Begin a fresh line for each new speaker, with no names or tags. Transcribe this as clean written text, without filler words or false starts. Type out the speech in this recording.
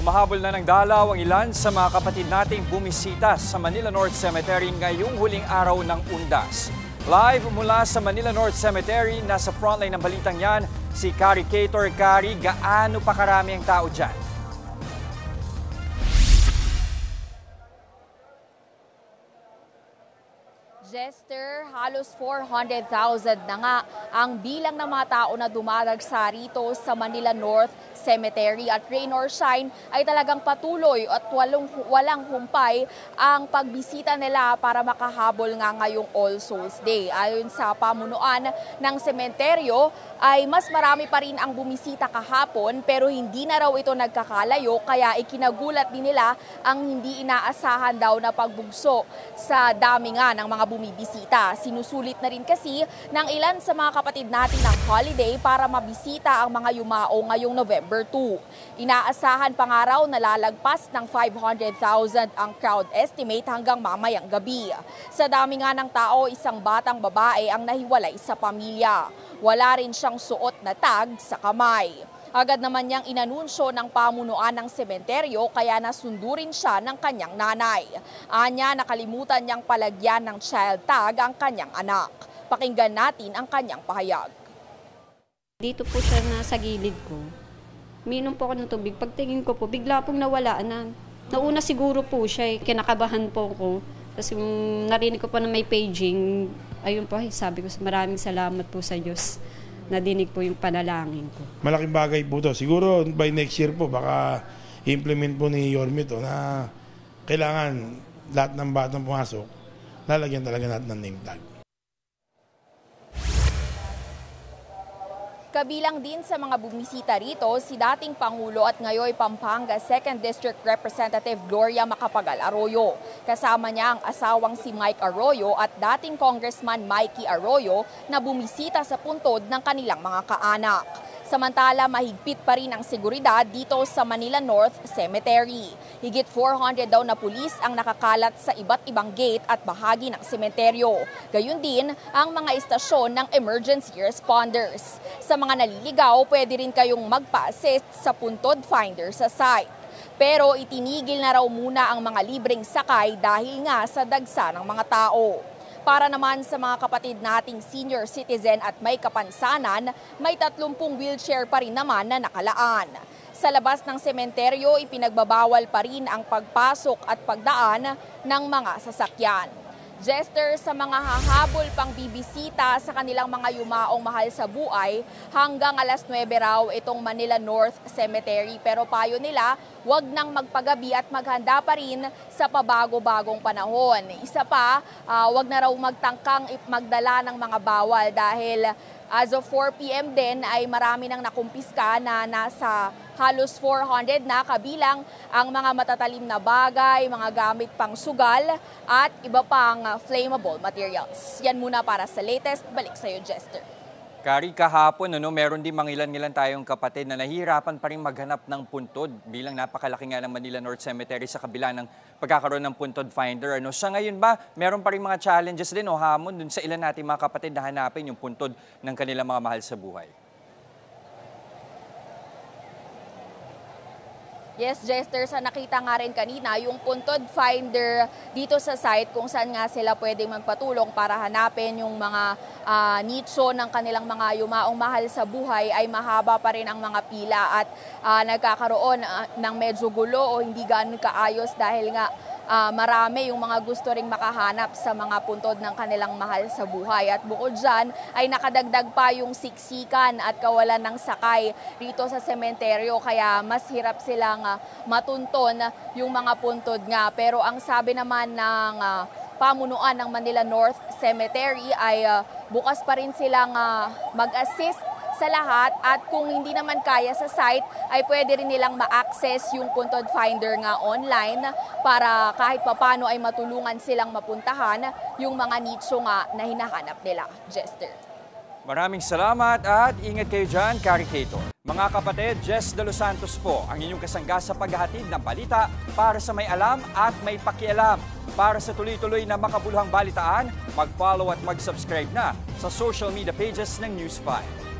Humahabol na ng dalaw ang ilan sa mga kapatid nating bumisita sa Manila North Cemetery ngayong huling araw ng undas. Live mula sa Manila North Cemetery, nasa frontline ng balitang yan, si Kari Cator. Kari, gaano pa karami ang tao dyan?
Jester, halos 400,000 na nga ang bilang ng mga tao na dumaragsa rito sa Manila North Cemetery at rain or shine ay talagang patuloy at walang humpay ang pagbisita nila para makahabol nga ngayong All Souls Day. Ayon sa pamunuan ng sementeryo ay mas marami pa rin ang bumisita kahapon pero hindi na raw ito nagkakalayo kaya ikinagulat din nila ang hindi inaasahan daw na pagbugso sa dami nga ng mga bumibisita. Sinusulit na rin kasi ng ilan sa mga kapatid natin ng holiday para mabisita ang mga yumao ngayong November 2. Inaasahan pa nga raw na lalagpas ng 500,000 ang crowd estimate hanggang mamayang gabi. Sa dami nga ng tao, isang batang babae ang nahiwalay sa pamilya. Wala rin siyang suot na tag sa kamay. Agad naman niyang inanunsyo ng pamunuan ng sementeryo kaya nasundurin siya ng kanyang nanay. Anya, nakalimutan niyang palagyan ng child tag ang kanyang anak. Pakinggan natin ang kanyang pahayag.
Dito po siya sa gilid ko. Minom po ako ng tubig. Pagtingin ko po, bigla pong nawala na. Nauna siguro po siya, kinakabahan po ko. Tapos yung narinig ko po na may paging, ayun po, sabi ko maraming salamat po sa Diyos. Nadinig po yung panalangin ko. Malaking bagay po to. Siguro by next year po, baka implement po ni Yorme to na kailangan lahat ng batang pumasok, lalagyan talaga natin ng name tag.
Kabilang din sa mga bumisita rito si dating Pangulo at ngayon Pampanga 2nd District Representative Gloria Macapagal Arroyo. Kasama niya ang asawang si Mike Arroyo at dating Congressman Mikey Arroyo na bumisita sa puntod ng kanilang mga kaanak. Samantala, mahigpit pa rin ang seguridad dito sa Manila North Cemetery. Higit 400 daw na pulis ang nakakalat sa iba't ibang gate at bahagi ng sementeryo. Gayun din ang mga istasyon ng emergency responders. Sa mga naliligaw, pwede rin kayong magpa-assist sa puntod finder sa site. Pero itinigil na raw muna ang mga libreng sakay dahil nga sa dagsa ng mga tao. Para naman sa mga kapatid nating senior citizen at may kapansanan, may 30 wheelchair pa rin naman na nakalaan. Sa labas ng sementeryo, ipinagbabawal pa rin ang pagpasok at pagdaan ng mga sasakyan. Jester, sa mga hahabol pang bibisita sa kanilang mga yumaong mahal sa buhay, hanggang alas 9 raw itong Manila North Cemetery. Pero payo nila, wag nang magpagabi at maghanda pa rin sa pabago-bagong panahon. Isa pa, wag na raw magtangkang magdala ng mga bawal dahil as of 4 p.m. din ay marami nang nakumpiska na nasa halos 400 na kabilang ang mga matatalim na bagay, mga gamit pang sugal at iba pang flammable materials. Yan muna para sa latest. Balik sa iyo, Jester.
Kari, kahapon meron din mangilan-ngilan tayong kapatid na nahihirapan pa rin maghanap ng puntod bilang napakalaki nga ng Manila North Cemetery sa kabila ng pagkakaroon ng puntod finder. Sa ngayon ba, meron pa rin mga challenges din o hamon dun sa ilan nating mga kapatid na hanapin yung puntod ng kanilang mga mahal sa buhay?
Yes, Jester, sa nakita nga rin kanina, yung puntod finder dito sa site kung saan nga sila pwedeng magpatulong para hanapin yung mga nicho ng kanilang mga yumaong mahal sa buhay ay mahaba pa rin ang mga pila at nagkakaroon ng medyo gulo o hindi ganun kaayos dahil nga marami yung mga gusto ring makahanap sa mga puntod ng kanilang mahal sa buhay. At bukod dyan ay nakadagdag pa yung siksikan at kawalan ng sakay rito sa sementeryo kaya mas hirap silang matunton yung mga puntod nga. Pero ang sabi naman ng pamunuan ng Manila North Cemetery ay bukas pa rin silang mag-assist sa lahat at kung hindi naman kaya sa site ay pwede rin nilang ma-access yung puntod finder nga online para kahit papano ay matulungan silang mapuntahan yung mga nicho nga na hinahanap nila. Jester.
Maraming salamat at ingat kayo dyan, Kari Cator. Mga kapatid, Jess De Los Santos po ang inyong kasangga sa paghahatid ng balita para sa may alam at may pakialam. Para sa tuloy-tuloy na makabuluhang balitaan, mag-follow at mag-subscribe na sa social media pages ng News 5.